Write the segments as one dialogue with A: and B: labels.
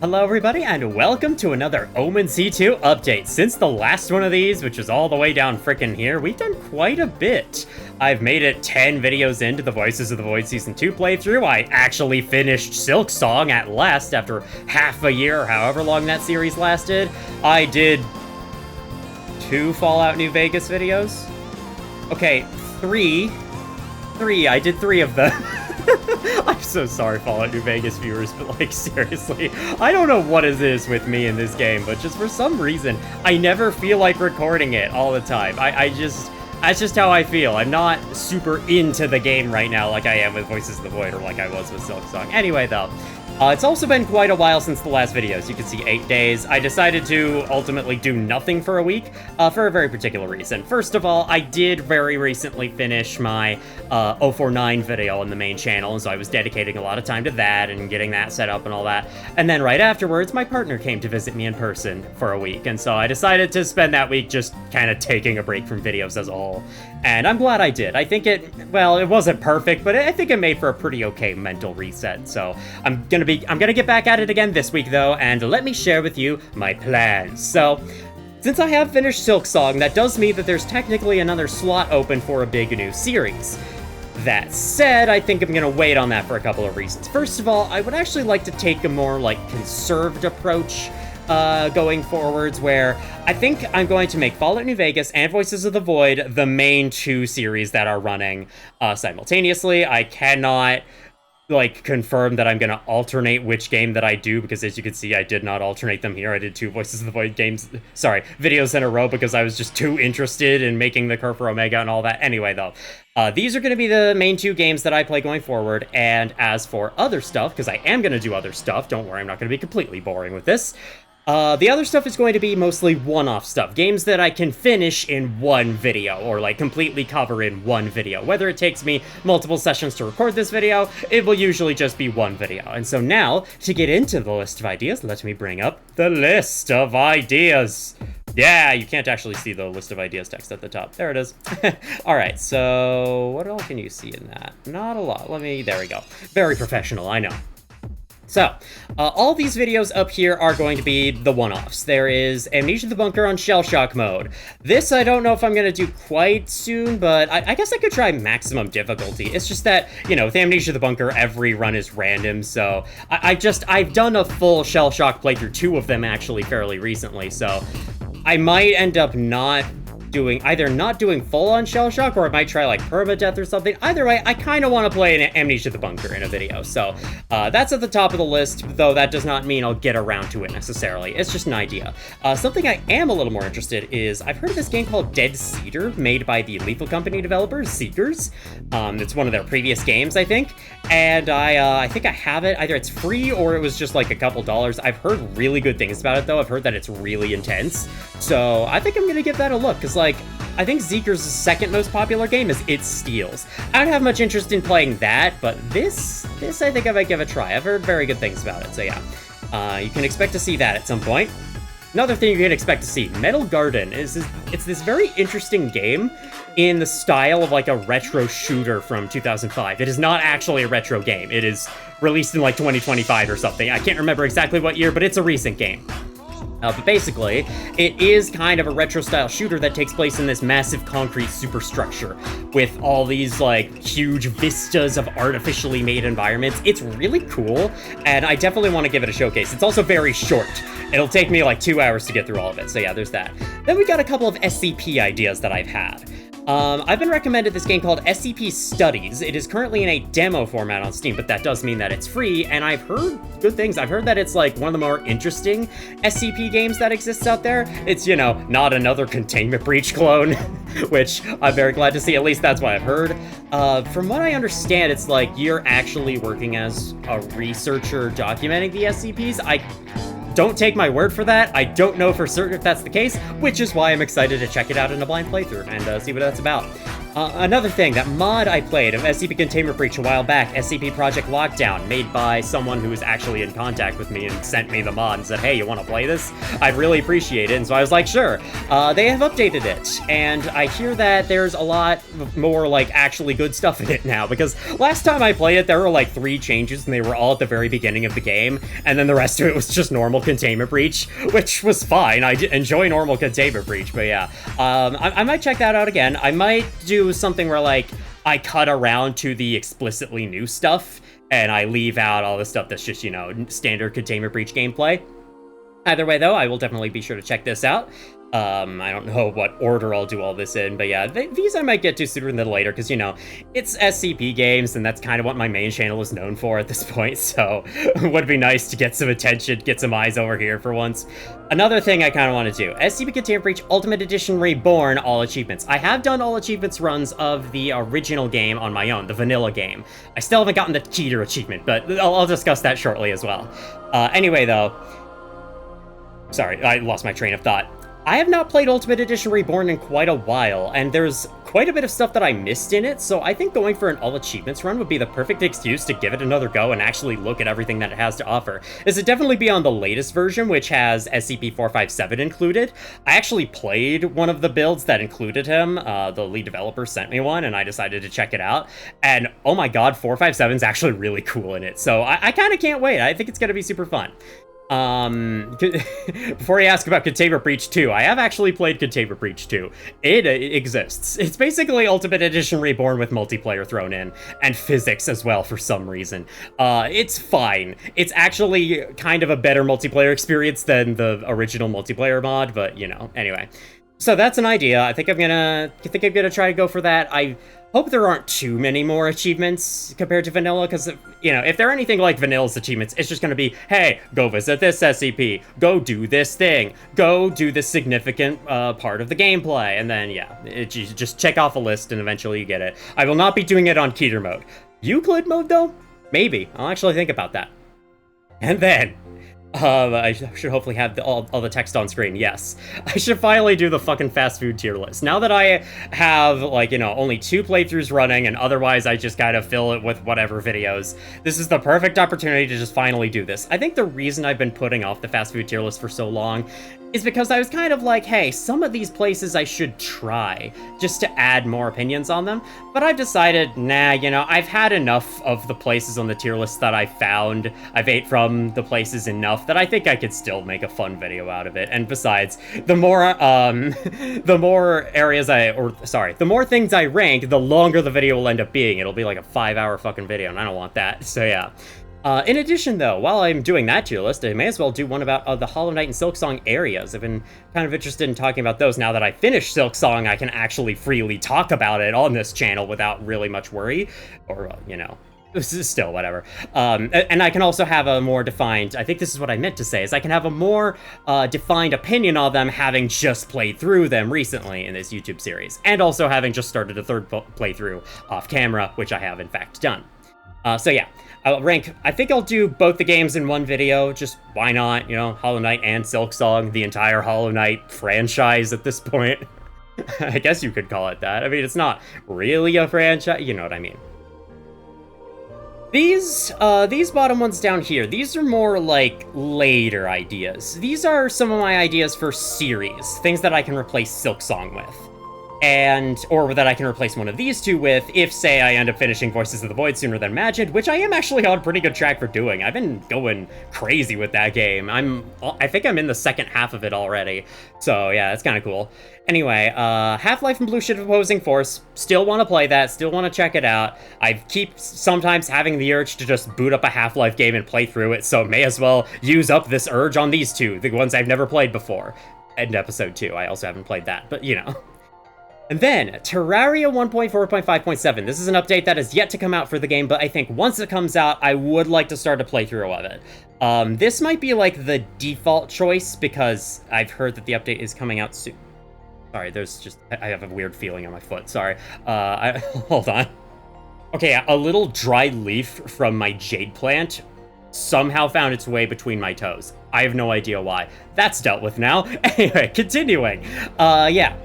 A: Hello everybody and welcome to another omencitwo update. Since the last one of these, which is all the way down frickin' here, we've done quite a bit. I've made it 10 videos into the Voices of the Void Season 2 playthrough. I actually finished Silksong at last after half a year, or however long that series lasted. I did 2 Fallout New Vegas videos. Okay, 3. I did 3 of them. I'm so sorry, Fallout New Vegas viewers, but like, seriously, I don't know what it is with me in this game, but just for some reason, I never feel like recording it all the time. That's just how I feel. I'm not super into the game right now like I am with Voices of the Void or like I was with Silksong. Anyway, though, it's also been quite a while since the last videos. You can see 8 days. I decided to ultimately do nothing for a week for a very particular reason. First of all, I did very recently finish my 049 video on the main channel, and so I was dedicating a lot of time to that and getting that set up and all that. And then right afterwards, my partner came to visit me in person for a week, and so I decided to spend that week just kind of taking a break from videos as a whole. And I'm glad I did. I think it wasn't perfect, but I think it made for a pretty okay mental reset. So I'm gonna get back at it again this week though, and let me share with you my plans. So, since I have finished Silksong, that does mean that there's technically another slot open for a big new series. That said, I think I'm gonna wait on that for a couple of reasons. First of all, I would actually like to take a more conserved approach going forwards, where I think I'm going to make Fallout New Vegas and Voices of the Void the main 2 series that are running simultaneously. I cannot confirm that I'm gonna alternate which game that I do, because as you can see, I did not alternate them here. I did 2 Voices of the Void videos in a row because I was just too interested in making the curve for Omega and all that. Anyway, though, these are going to be the main 2 games that I play going forward, and as for other stuff, because I am going to do other stuff, don't worry, I'm not going to be completely boring with this. The other stuff is going to be mostly one-off stuff, games that I can finish in one video, or completely cover in one video. Whether it takes me multiple sessions to record this video, it will usually just be one video. And so now, to get into the list of ideas, let me bring up the list of ideas. Yeah, you can't actually see the list of ideas text at the top. There it is. Alright, so what all can you see in that? Not a lot. There we go. Very professional, I know. So, all these videos up here are going to be the one-offs. There is Amnesia the Bunker on Shell Shock mode. This I don't know if I'm going to do quite soon, but I guess I could try maximum difficulty. It's just that, with Amnesia the Bunker, every run is random, so I've done a full Shell Shock playthrough, 2 of them actually fairly recently, so I might end up not doing full-on Shell Shock, or I might try permadeath or something. Either way, I kind of want to play an Amnesia the Bunker in a video, so that's at the top of the list, though that does not mean I'll get around to it necessarily. It's just an idea. Something I am a little more interested is, I've heard of this game called Dead Cedar, made by the Lethal Company developers, Seekers. It's one of their previous games, I think, and I think I have it. Either it's free or it was just a couple dollars. I've heard really good things about it, though. I've heard that it's really intense, so I think I'm gonna give that a look, because I think Zeeker's second most popular game is It Steals. I don't have much interest in playing that, but this I think I might give a try. I've heard very good things about it, so yeah. You can expect to see that at some point. Another thing you can expect to see, Metal Garden, it's this very interesting game in the style of a retro shooter from 2005. It is not actually a retro game. It is released in 2025 or something. I can't remember exactly what year, but it's a recent game. But basically, it is kind of a retro-style shooter that takes place in this massive concrete superstructure with all these, huge vistas of artificially made environments. It's really cool, and I definitely want to give it a showcase. It's also very short. It'll take me 2 hours to get through all of it, so yeah, there's that. Then we got a couple of SCP ideas that I've had. I've been recommended this game called SCP Studies. It is currently in a demo format on Steam, but that does mean that it's free, and I've heard good things. I've heard that it's one of the more interesting SCP games that exists out there. It's, not another Containment Breach clone, which I'm very glad to see. At least that's what I've heard. From what I understand, it's you're actually working as a researcher documenting the SCPs. Don't take my word for that. I don't know for certain if that's the case, which is why I'm excited to check it out in a blind playthrough and see what that's about. Another thing, that mod I played of SCP Containment Breach a while back, SCP Project Lockdown, made by someone who was actually in contact with me and sent me the mod and said, hey, you want to play this? I'd really appreciate it, and so I was like, sure. They have updated it, and I hear that there's a lot more, like, actually good stuff in it now, because last time I played it, there were, like, 3 changes, and they were all at the very beginning of the game, and then the rest of it was just normal Containment Breach, which was fine. I enjoy normal Containment Breach, but yeah. I might check that out again. I might do something where, like, I cut around to the explicitly new stuff, and I leave out all the stuff that's just, you know, standard Containment Breach gameplay. Either way, though, I will definitely be sure to check this out. I don't know what order I'll do all this in, but yeah, these I might get to sooner than later, because, you know, it's SCP games, and that's kind of what my main channel is known for at this point, so it would be nice to get some attention, get some eyes over here for once. Another thing I kind of want to do, SCP Containment Breach Ultimate Edition Reborn all achievements. I have done all achievements runs of the original game on my own, the vanilla game. I still haven't gotten the Keter achievement, but I'll discuss that shortly as well. Anyway, though, sorry, I lost my train of thought. I have not played Ultimate Edition Reborn in quite a while, and there's quite a bit of stuff that I missed in it, so I think going for an all-achievements run would be the perfect excuse to give it another go and actually look at everything that it has to offer. This would definitely be on the latest version, which has SCP-457 included. I actually played one of the builds that included him. The lead developer sent me one, and I decided to check it out, and oh my god, 457's actually really cool in it, so I kind of can't wait. I think it's going to be super fun. Before you ask about Containment Breach 2, I have actually played Containment Breach 2. It exists. It's basically Ultimate Edition Reborn with multiplayer thrown in, and physics as well for some reason. It's fine. It's actually kind of a better multiplayer experience than the original multiplayer mod, but, you know, anyway. So that's an idea. I think I'm gonna try to go for that. I hope there aren't too many more achievements compared to vanilla, because, you know, if they're anything like vanilla's achievements, it's just gonna be, hey, go visit this SCP, go do this thing, go do this significant part of the gameplay, and then, yeah, you just check off a list and eventually you get it. I will not be doing it on Keter mode. Euclid mode, though? Maybe. I'll actually think about that. And then, I should hopefully have all the text on screen, yes. I should finally do the fucking fast food tier list. Now that I have, like, you know, only 2 playthroughs running, and otherwise I just kind of fill it with whatever videos, this is the perfect opportunity to just finally do this. I think the reason I've been putting off the fast food tier list for so long is because I was kind of like, hey, some of these places I should try, just to add more opinions on them, but I've decided, nah, you know, I've had enough of the places on the tier list that I found. I've ate from the places enough that I think I could still make a fun video out of it, and besides, the more things I rank, the longer the video will end up being. It'll be like a 5-hour fucking video, and I don't want that, so yeah. In addition, though, while I'm doing that tier list, I may as well do one about the Hollow Knight and Silksong areas. I've been kind of interested in talking about those. Now that I finished Silksong, I can actually freely talk about it on this channel without really much worry, or, you know, this is still whatever. And I can also have a more defined, I think this is what I meant to say, is I can have a more defined opinion on them having just played through them recently in this YouTube series, and also having just started a third playthrough off camera, which I have in fact done. So yeah, I'll rank, I think I'll do both the games in one video, just why not, you know, Hollow Knight and Silksong, the entire Hollow Knight franchise at this point. I guess you could call it that. I mean, it's not really a franchise, you know what I mean. These bottom ones down here, these are more like later ideas. These are some of my ideas for series, things that I can replace Silksong with. Or that I can replace one of these two with, if, say, I end up finishing Voices of the Void sooner than imagined, which I am actually on a pretty good track for doing. I've been going crazy with that game. I think I'm in the second half of it already, so yeah, that's kind of cool. Anyway, Half-Life and Blue Shift Opposing Force, still want to play that, still want to check it out. I keep sometimes having the urge to just boot up a Half-Life game and play through it, so may as well use up this urge on these two, the ones I've never played before. And Episode 2, I also haven't played that, but you know. And then, Terraria 1.4.5.7. This is an update that is yet to come out for the game, but I think once it comes out, I would like to start a playthrough of it. This might be like the default choice, because I've heard that the update is coming out soon. Sorry, I have a weird feeling on my foot, sorry. Hold on. Okay, a little dried leaf from my jade plant somehow found its way between my toes. I have no idea why. That's dealt with now. Anyway, continuing. Yeah.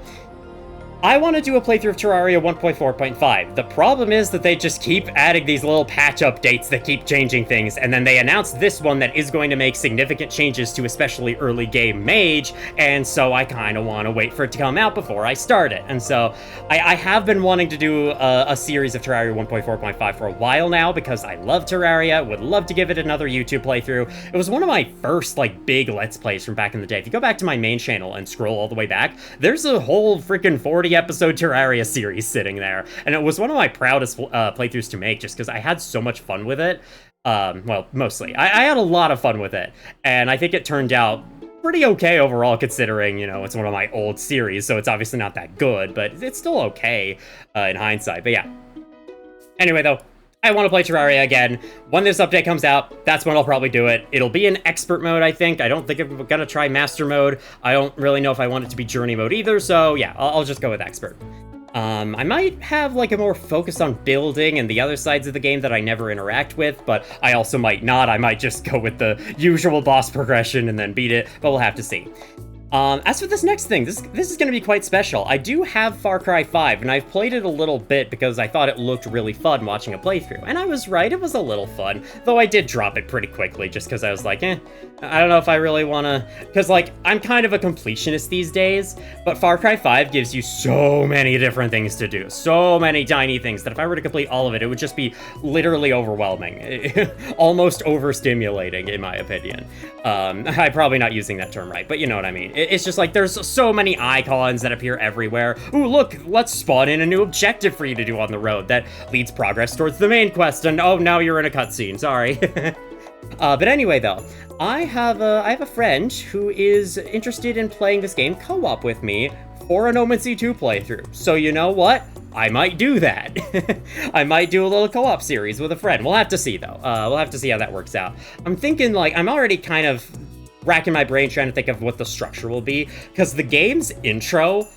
A: I want to do a playthrough of Terraria 1.4.5. The problem is that they just keep adding these little patch updates that keep changing things, and then they announced this one that is going to make significant changes to especially early game Mage, and so I kind of want to wait for it to come out before I start it. And so I have been wanting to do a series of Terraria 1.4.5 for a while now, because I love Terraria, would love to give it another YouTube playthrough. It was one of my first, like, big Let's Plays from back in the day. If you go back to my main channel and scroll all the way back, there's a whole freaking 40-episode Terraria series sitting there, and it was one of my proudest playthroughs to make, just because I had so much fun with it. Well, mostly. I had a lot of fun with it, and I think it turned out pretty okay overall, considering, you know, it's one of my old series, so it's obviously not that good, but it's still okay in hindsight. But yeah. Anyway, though, I want to play Terraria again. When this update comes out, that's when I'll probably do it. It'll be in expert mode, I think. I don't think I'm gonna try master mode. I don't really know if I want it to be journey mode either, so yeah, I'll just go with expert. I might have, like, a more focus on building and the other sides of the game that I never interact with, but I also might not. I might just go with the usual boss progression and then beat it, but we'll have to see. As for this next thing, this is going to be quite special. I do have Far Cry 5, and I've played it a little bit because I thought it looked really fun watching a playthrough. And I was right, it was a little fun, though I did drop it pretty quickly just because I was like, I don't know if I really want to... Because, like, I'm kind of a completionist these days, but Far Cry 5 gives you so many different things to do. So many tiny things that if I were to complete all of it, it would just be literally overwhelming. Almost overstimulating, in my opinion. I'm probably not using that term right, but you know what I mean. It's just like, there's so many icons that appear everywhere. Ooh, look, let's spawn in a new objective for you to do on the road that leads progress towards the main quest, and oh, now you're in a cutscene, sorry. But anyway, though, I have a friend who is interested in playing this game co-op with me for an omencitwo playthrough. So you know what? I might do that. I might do a little co-op series with a friend. We'll have to see, though. We'll have to see how that works out. I'm thinking, like, I'm already kind of racking my brain trying to think of what the structure will be, because the game's intro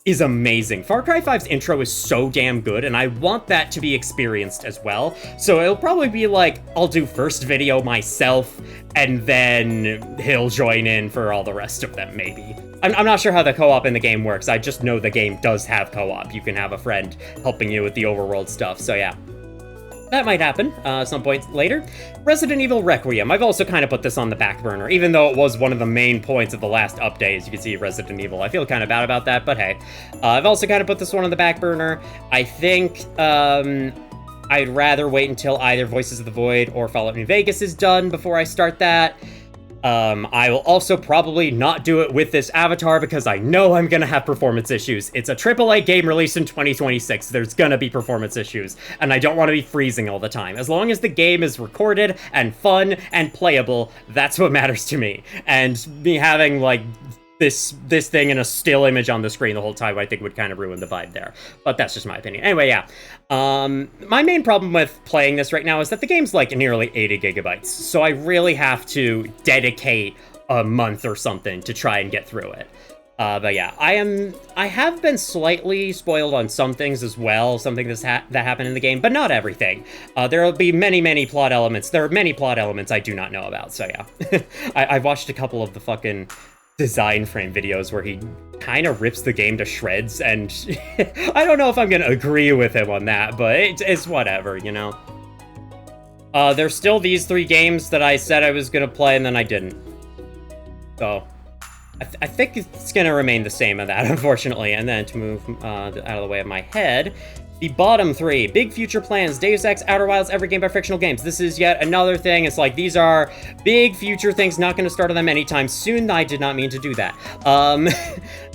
A: is amazing. Far Cry 5's intro is so damn good, and I want that to be experienced as well. So it'll probably be like, I'll do first video myself, and then he'll join in for all the rest of them, maybe. I'm not sure how the co-op in the game works. I just know the game does have co-op. You can have a friend helping you with the overworld stuff, so yeah. That might happen some point later. Resident Evil Requiem. I've also kind of put this on the back burner, even though it was one of the main points of the last update, as you can see, Resident Evil. I feel kind of bad about that, but hey. I've also kind of put this one on the back burner. I think I'd rather wait until either Voices of the Void or Fallout New Vegas is done before I start that. I will also probably not do it with this avatar because I know I'm gonna have performance issues. It's a AAA game released in 2026. There's gonna be performance issues, and I don't want to be freezing all the time. As long as the game is recorded and fun and playable, that's what matters to me. And me having, like, this thing in a still image on the screen the whole time, I think would kind of ruin the vibe there. But that's just my opinion. Anyway, yeah. My main problem with playing this right now is that the game's like nearly 80 gigabytes. So I really have to dedicate a month or something to try and get through it. But yeah, I have been slightly spoiled on some things as well, something that happened in the game, but not everything. There will be many plot elements. There are many plot elements I do not know about, so yeah. I've watched a couple of the fucking design frame videos where he kind of rips the game to shreds, and I don't know if I'm gonna agree with him on that, but it's whatever, you know? There's still these 3 games that I said I was gonna play, and then I didn't. So, I think it's gonna remain the same on that, unfortunately. And then to move out of the way of my head, the bottom 3, big future plans, Deus Ex, Outer Wilds, every game by Frictional Games. This is yet another thing. It's like, these are big future things, not going to start on them anytime soon. I did not mean to do that.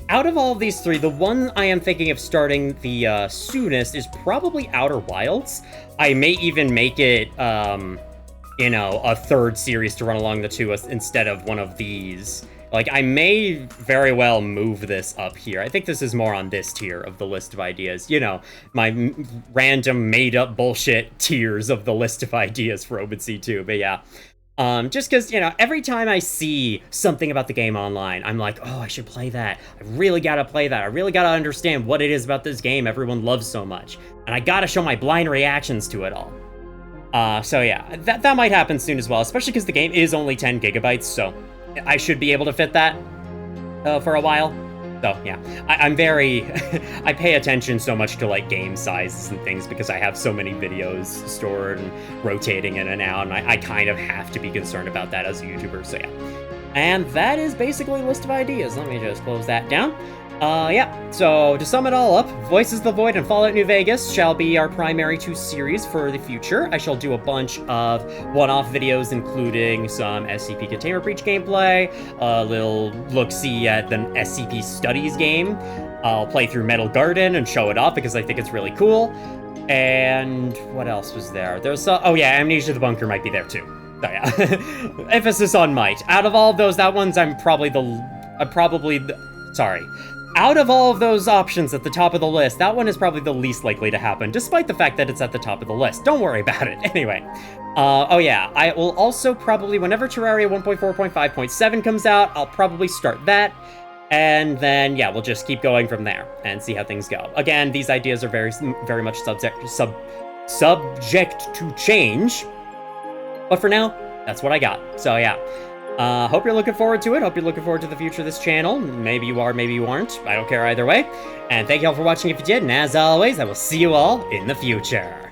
A: Out of all of these 3, the one I am thinking of starting the soonest is probably Outer Wilds. I may even make it, you know, a 3rd series to run along the 2 instead of one of these. Like, I may very well move this up here. I think this is more on this tier of the list of ideas. You know, my random made-up bullshit tiers of the list of ideas for omencitwo, but yeah. Just because, you know, every time I see something about the game online, I'm like, oh, I should play that. I really gotta play that. I really gotta understand what it is about this game everyone loves so much. And I gotta show my blind reactions to it all. So yeah, that might happen soon as well, especially because the game is only 10 gigabytes, so I should be able to fit that for a while. So, yeah, I'm very... I pay attention so much to, like, game sizes and things because I have so many videos stored and rotating in and out, and I kind of have to be concerned about that as a YouTuber, so yeah. And that is basically a list of ideas. Let me just close that down. Yeah, so to sum it all up, Voices of the Void and Fallout New Vegas shall be our primary 2 series for the future. I shall do a bunch of one-off videos, including some SCP Containment Breach gameplay, a little look-see at the SCP Studies game. I'll play through Metal Garden and show it off because I think it's really cool. And what else was there? There's, oh yeah, Amnesia the Bunker might be there too. So yeah, emphasis on might. Out of all of those, that one's sorry. Out of all of those options at the top of the list, that one is probably the least likely to happen, despite the fact that it's at the top of the list. Don't worry about it. Anyway. Oh yeah, I will also probably, whenever Terraria 1.4.5.7 comes out, I'll probably start that. And then, yeah, we'll just keep going from there and see how things go. Again, these ideas are very much subject to change. But for now, that's what I got. So yeah. Hope you're looking forward to it. Hope you're looking forward to the future of this channel. Maybe you are, maybe you aren't. I don't care either way. And thank you all for watching if you did. And as always, I will see you all in the future.